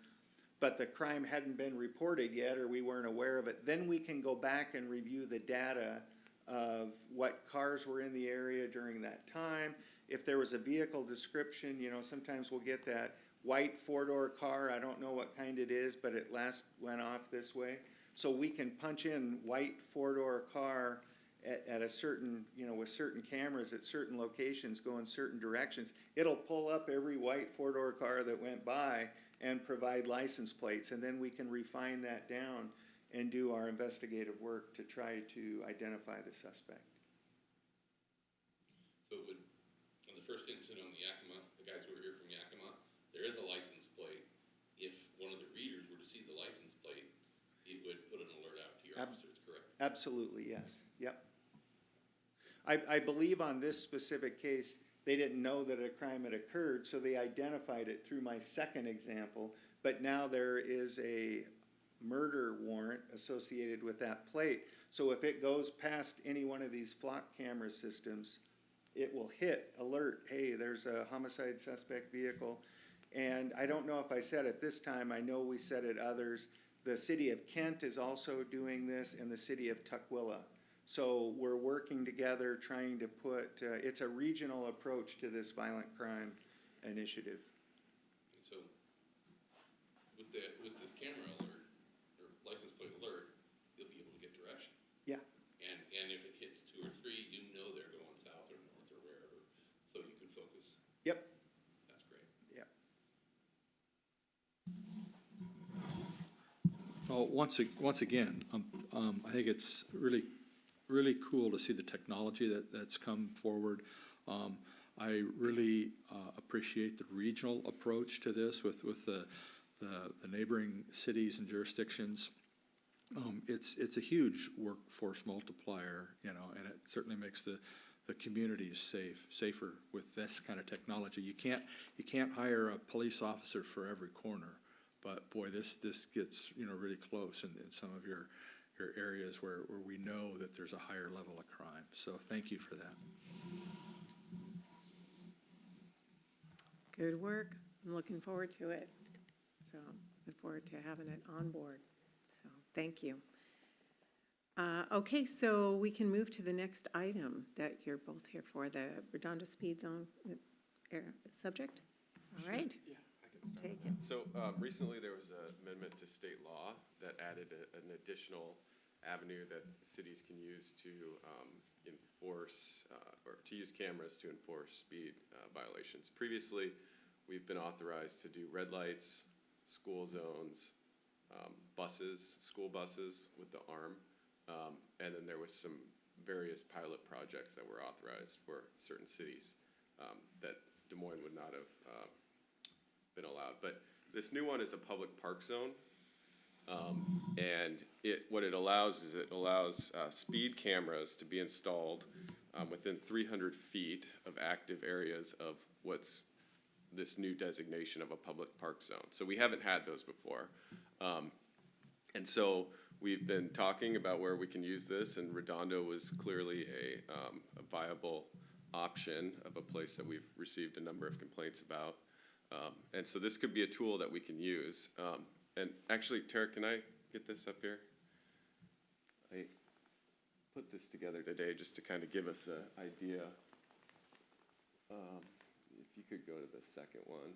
but the crime hadn't been reported yet or we weren't aware of it, then we can go back and review the data of what cars were in the area during that time. If there was a vehicle description, you know, sometimes we'll get that white 4-door car. I don't know what kind it is, but it last went off this way. So we can punch in white 4-door car at a certain, with certain cameras at certain locations go in certain directions, it'll pull up every white four-door car that went by and provide license plates, and then we can refine that down and do our investigative work to try to identify the suspect. So it would, on the first incident on the Yakima, the guys who were here from Yakima, there is a license plate. If one of the readers were to see the license plate, it would put an alert out to your officers, correct? Absolutely, yes. Yep. I believe on this specific case, they didn't know that a crime had occurred, so they identified it through my second example, but now there is a murder warrant associated with that plate. So if it goes past any one of these flock camera systems, it will hit alert, hey, there's a homicide suspect vehicle. And I don't know if I said it this time, I know we said it others. The city of Kent is also doing this, and the city of Tukwila. So we're working together trying to put, it's a regional approach to this violent crime initiative. And so with this camera alert, or license plate alert, you'll be able to get direction. Yeah. And if it hits 2 or 3, you know they're going south or north or wherever, so you can focus. Yep. That's great. Yep. Well, once again, I think it's really cool to see the technology that's come forward. I really appreciate the regional approach to this with the neighboring cities and jurisdictions. It's a huge workforce multiplier, and it certainly makes the communities safer with this kind of technology. You can't hire a police officer for every corner, but boy, this gets really close in some of your areas where we know that there's a higher level of crime. So thank you for that. Good work. I'm looking forward to it. So look forward to having it on board. So thank you. Okay, so we can move to the next item that you're both here for, the Redondo Speed Zone subject. All right. Yeah, I can start. Take it. So recently there was an amendment to state law that added an additional avenue that cities can use to enforce or to use cameras to enforce speed violations. Previously, we've been authorized to do red lights, school zones, buses, school buses with the arm, and then there was some various pilot projects that were authorized for certain cities that Des Moines would not have been allowed. But this new one is a public park zone. And what it allows is speed cameras to be installed within 300 feet of active areas of what's this new designation of a public park zone. So we haven't had those before. And so we've been talking about where we can use this, and Redondo was clearly a viable option of a place that we've received a number of complaints about. And so this could be a tool that we can use. And actually, Tara, can I get this up here? I put this together today just to kind of give us an idea. If you could go to the second one.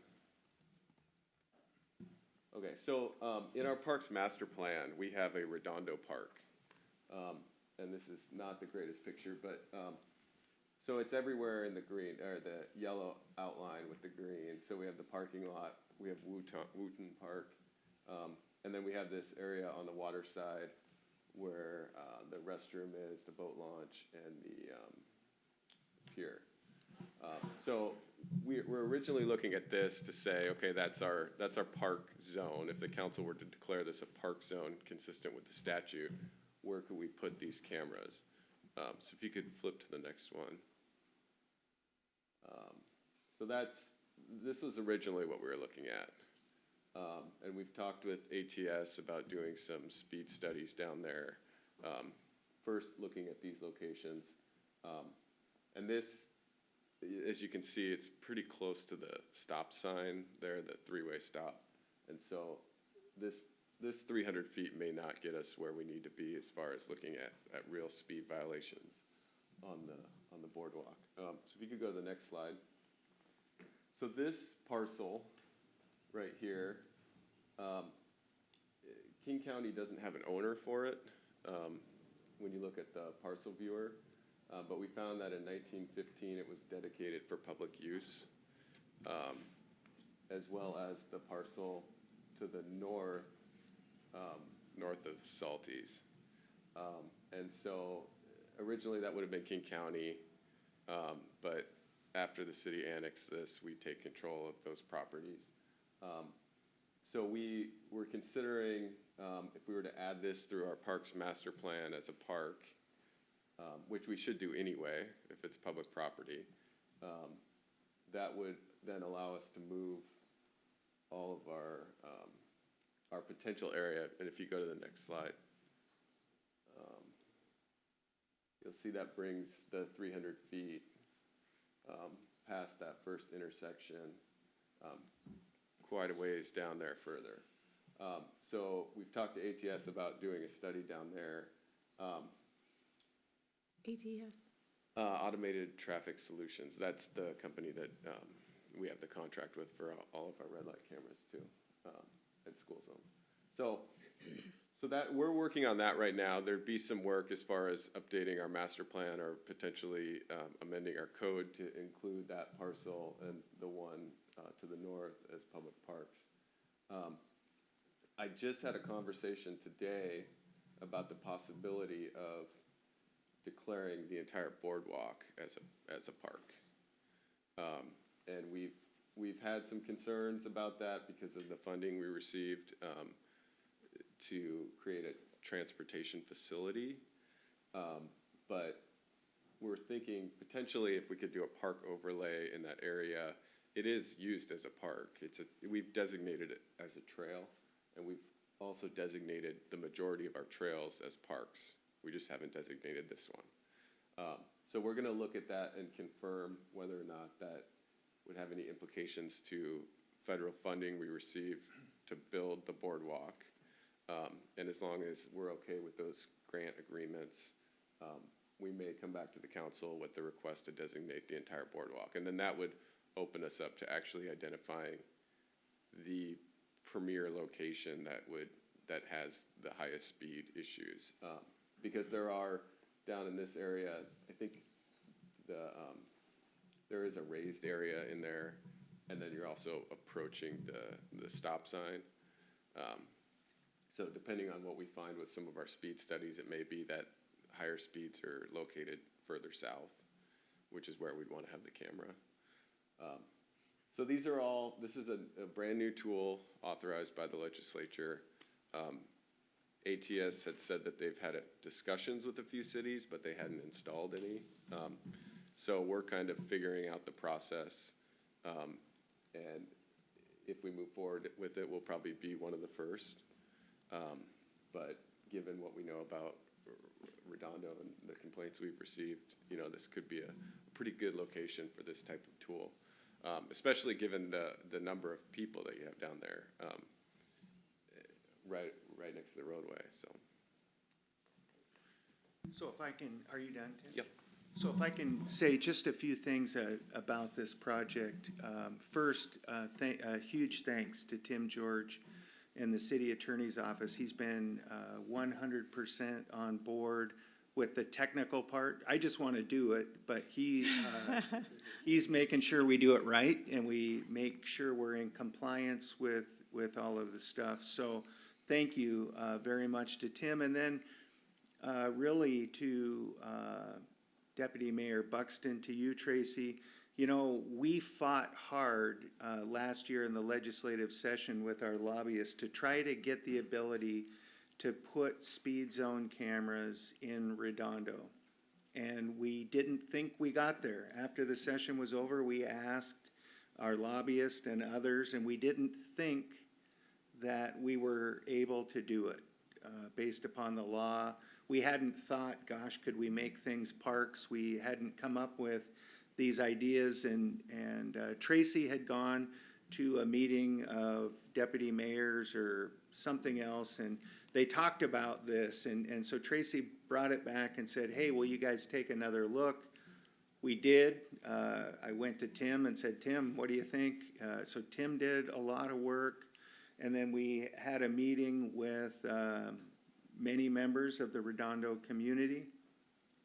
Okay, so in our Parks Master Plan, we have a Redondo Park. And this is not the greatest picture, but so it's everywhere in the green, or the yellow outline with the green. So we have the parking lot, we have Wooten Park, and then we have this area on the water side where the restroom is, the boat launch, and the pier. So we're originally looking at this to say, okay, that's our park zone. If the council were to declare this a park zone consistent with the statute, where could we put these cameras? So if you could flip to the next one. So this was originally what we were looking at. And we've talked with ATS about doing some speed studies down there. First looking at these locations. And this, as you can see, it's pretty close to the stop sign there, the three-way stop. And so this 300 feet may not get us where we need to be as far as looking at real speed violations on the boardwalk. So if you could go to the next slide. So this parcel right here, King County doesn't have an owner for it. when you look at the parcel viewer. But we found that in 1915, it was dedicated for public use, as well as the parcel to the north, north of Salties. And so originally that would have been King County, but after the city annexed this, we take control of those properties. So we were considering if we were to add this through our Parks Master Plan as a park, which we should do anyway if it's public property, that would then allow us to move all of our potential area. And if you go to the next slide, you'll see that brings the 300 feet past that first intersection, quite a ways down there further. So we've talked to ATS about doing a study down there. ATS. Automated Traffic Solutions. That's the company that we have the contract with for all of our red light cameras too, at school zones. So that we're working on that right now. There'd be some work as far as updating our master plan or potentially amending our code to include that parcel and the one to the north as public parks. I just had a conversation today about the possibility of declaring the entire boardwalk as a park. And we've had some concerns about that because of the funding we received to create a transportation facility. But we're thinking potentially if we could do a park overlay in that area. It is used as a park. We've designated it as a trail, and we've also designated the majority of our trails as parks. We just haven't designated this one. So we're gonna look at that and confirm whether or not that would have any implications to federal funding we receive to build the boardwalk. And as long as we're okay with those grant agreements, we may come back to the council with the request to designate the entire boardwalk. And then that would open us up to actually identifying the premier location that has the highest speed issues. Because there are, down in this area, I think there is a raised area in there, and then you're also approaching the stop sign. So depending on what we find with some of our speed studies, it may be that higher speeds are located further south, which is where we'd want to have the camera. So these are all, this is a brand new tool authorized by the legislature. ATS had said that they've had discussions with a few cities, but they hadn't installed any. So we're kind of figuring out the process. And if we move forward with it, we'll probably be one of the first. But given what we know about Redondo and the complaints we've received, this could be a pretty good location for this type of tool, especially given the number of people that you have down there, right next to the roadway. So if I can, are you done, Tim? Yep. So if I can say just a few things about this project. First, a huge thanks to Tim George and the city attorney's office. He's been 100% on board with the technical part. I just want to do it, but he's making sure we do it right and we make sure we're in compliance with all of the stuff. So thank you very much to Tim. And then really to Deputy Mayor Buxton, to you, Tracy. We fought hard last year in the legislative session with our lobbyists to try to get the ability to put speed zone cameras in Redondo. And we didn't think we got there. After the session was over, we asked our lobbyists and others, and we didn't think that we were able to do it based upon the law. We hadn't thought, gosh, could we make things parks? We hadn't come up with these ideas, and Tracy had gone to a meeting of deputy mayors or something else, and they talked about this, and so Tracy brought it back and said, hey, will you guys take another look? We did. I went to Tim and said, Tim, what do you think? So Tim did a lot of work, and then we had a meeting with many members of the Redondo community.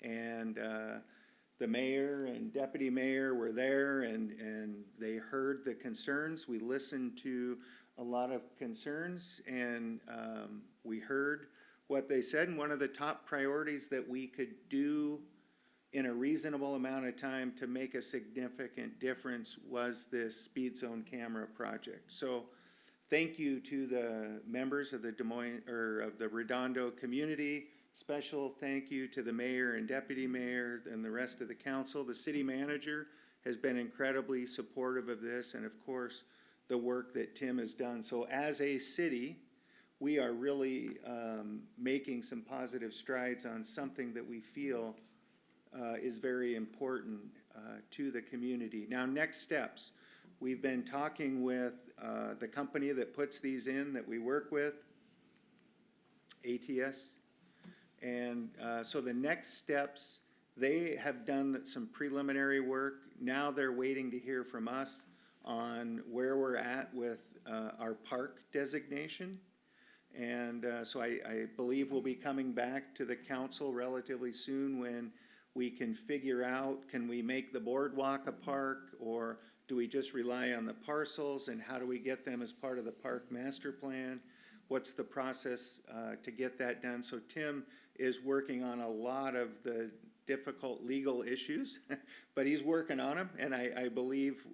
And the mayor and deputy mayor were there, and they heard the concerns. We listened to a lot of concerns, and we heard what they said. And one of the top priorities that we could do in a reasonable amount of time to make a significant difference was this speed zone camera project. So thank you to the members of the Des Moines, or of the Redondo community. Special thank you to the mayor and deputy mayor and the rest of the council. The city manager has been incredibly supportive of this, and of course, the work that Tim has done. So as a city, we are really making some positive strides on something that we feel is very important to the community. Now, next steps. We've been talking with the company that puts these in, that we work with, ATS. And so the next steps, they have done some preliminary work. Now they're waiting to hear from us on where we're at with our park designation. And so I believe we'll be coming back to the council relatively soon when we can figure out, can we make the boardwalk a park, or do we just rely on the parcels, and how do we get them as part of the park master plan? What's the process to get that done? So Tim is working on a lot of the difficult legal issues, but he's working on them, and I believe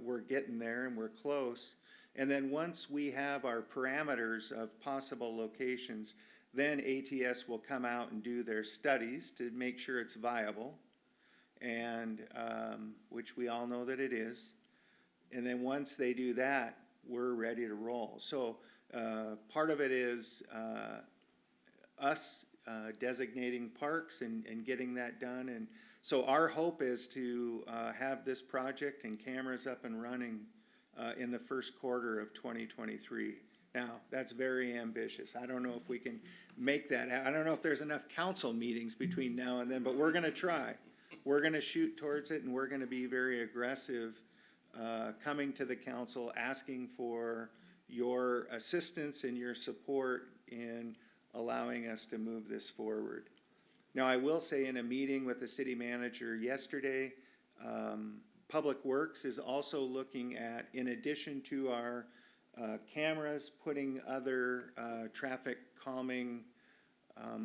we're getting there and we're close. And then once we have our parameters of possible locations, then ATS will come out and do their studies to make sure it's viable, and which we all know that it is. And then once they do that, we're ready to roll. So part of it is us designating parks and getting that done. And so our hope is to have this project and cameras up and running in the first quarter of 2023. Now, that's very ambitious. I don't know if we can make that. I don't know if there's enough council meetings between now and then, but we're going to try. We're going to shoot towards it, and we're going to be very aggressive coming to the council, asking for your assistance and your support in allowing us to move this forward. Now, I will say, in a meeting with the city manager yesterday, Public Works is also looking at, in addition to our cameras, putting other traffic calming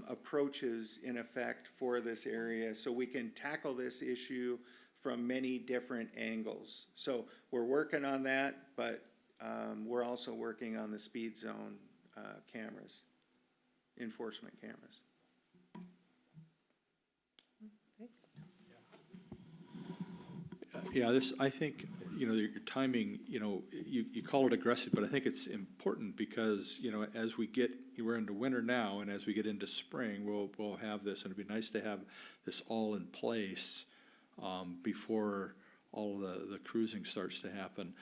approaches in effect for this area, so we can tackle this issue from many different angles. So we're working on that, but we're also working on the speed zone cameras, enforcement cameras. Yeah, I think, your timing, you call it aggressive, but I think it's important because, as we're into winter now, and as we get into spring, we'll have this, and it'd be nice to have this all in place before all the cruising starts to happen.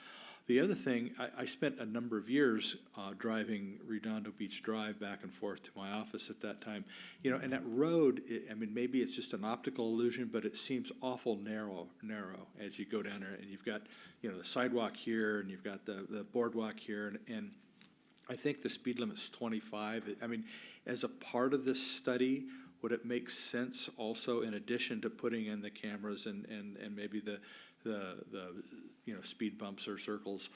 The other thing, I spent a number of years driving Redondo Beach Drive back and forth to my office at that time. And that road, maybe it's just an optical illusion, but it seems awful narrow as you go down there. And you've got, the sidewalk here, and you've got the boardwalk here. And I think the speed limit's 25. As a part of this study, would it make sense also, in addition to putting in the cameras and maybe the speed bumps or circles,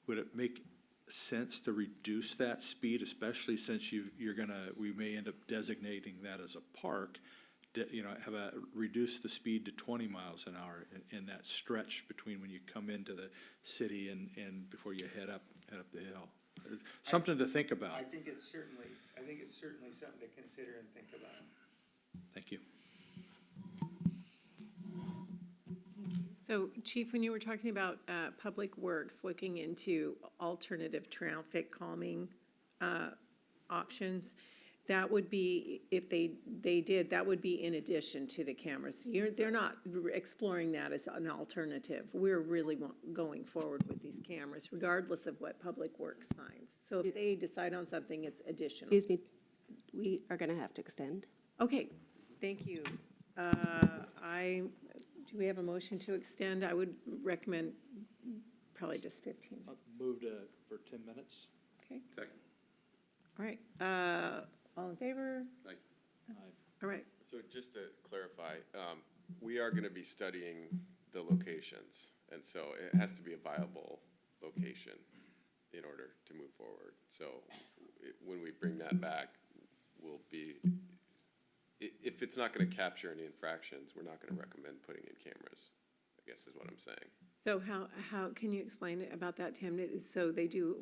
would it make sense to reduce that speed, especially since we may end up designating that as a park, reduce the speed to 20 miles an hour in that stretch between when you come into the city and before you head up the hill? Something to think about. I think it's certainly something to consider and think about. Thank you. So, Chief, when you were talking about Public Works looking into alternative traffic calming options, that would be, if they did, that would be in addition to the cameras. They're not exploring that as an alternative. We're really going forward with these cameras, regardless of what Public Works signs. So if they decide on something, it's additional. Excuse me, we are going to have to extend. Okay, thank you. Do we have a motion to extend? I would recommend probably just 15 minutes. Moved for 10 minutes. Okay, Second. all right. All in favor? Like, All right, So just to clarify, we are gonna be studying the locations, and so it has to be a viable location in order to move forward. So when we bring that back, we'll be, if it's not gonna capture any infractions, we're not gonna recommend putting in cameras, I guess is what I'm saying. so how, can you explain it about that, Tim? So they do,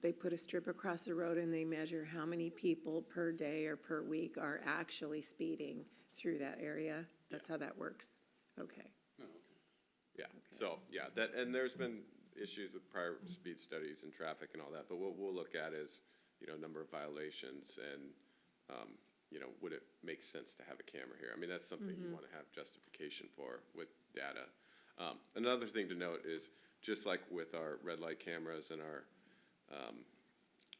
they put a strip across the road and they measure how many people per day or per week are actually speeding through that area? That's how that works? Okay. oh, okay. Yeah, so, yeah, that, and there's been issues with prior speed studies and traffic and all that, but what we'll look at is, you know, number of violations and, you know, would it make sense to have a camera here? I mean, that's something you wanna have justification for with data. Another thing to note is, just like with our red light cameras and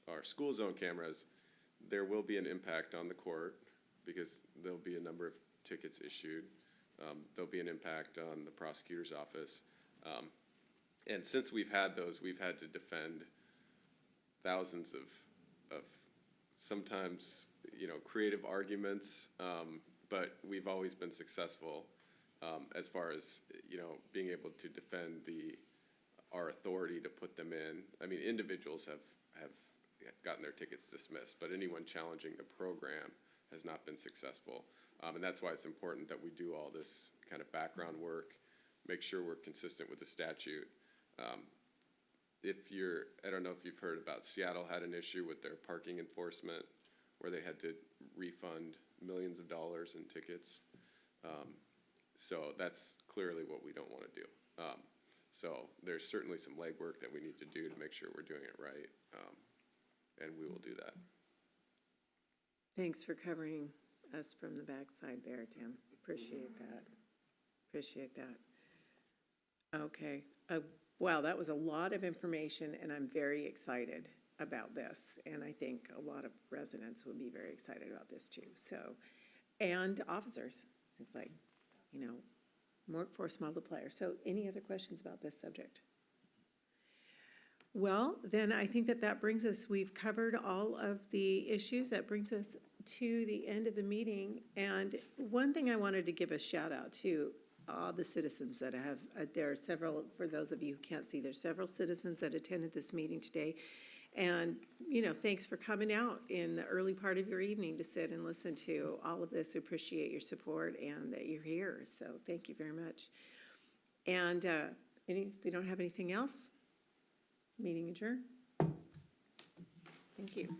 our school zone cameras, there will be an impact on the court because there'll be a number of tickets issued. There'll be an impact on the prosecutor's office. And since we've had those, we've had to defend thousands of sometimes, you know, creative arguments, but we've always been successful as far as, you know, being able to defend our authority to put them in. I mean, individuals have gotten their tickets dismissed, but anyone challenging the program has not been successful. And that's why it's important that we do all this kind of background work, make sure we're consistent with the statute. I don't know if you've heard about Seattle had an issue with their parking enforcement where they had to refund millions of dollars in tickets. So that's clearly what we don't want to do. So there's certainly some legwork that we need to do to make sure we're doing it right, and we will do that. Thanks for covering us from the backside there, Tim. Appreciate that. Appreciate that. Okay. Wow, that was a lot of information, and I'm very excited about this. And I think a lot of residents would be very excited about this too. So, and officers, seems like, you know, more force multiplier. So any other questions about this subject? Well, then I think that brings us, we've covered all of the issues. That brings us to the end of the meeting. And one thing I wanted to give a shout out to all the citizens that have, there are several, for those of you who can't see, there's several citizens that attended this meeting today. And, you know, thanks for coming out in the early part of your evening to sit and listen to all of this. Appreciate your support and that you're here. So thank you very much. And if we don't have anything else, meeting adjourned. Thank you.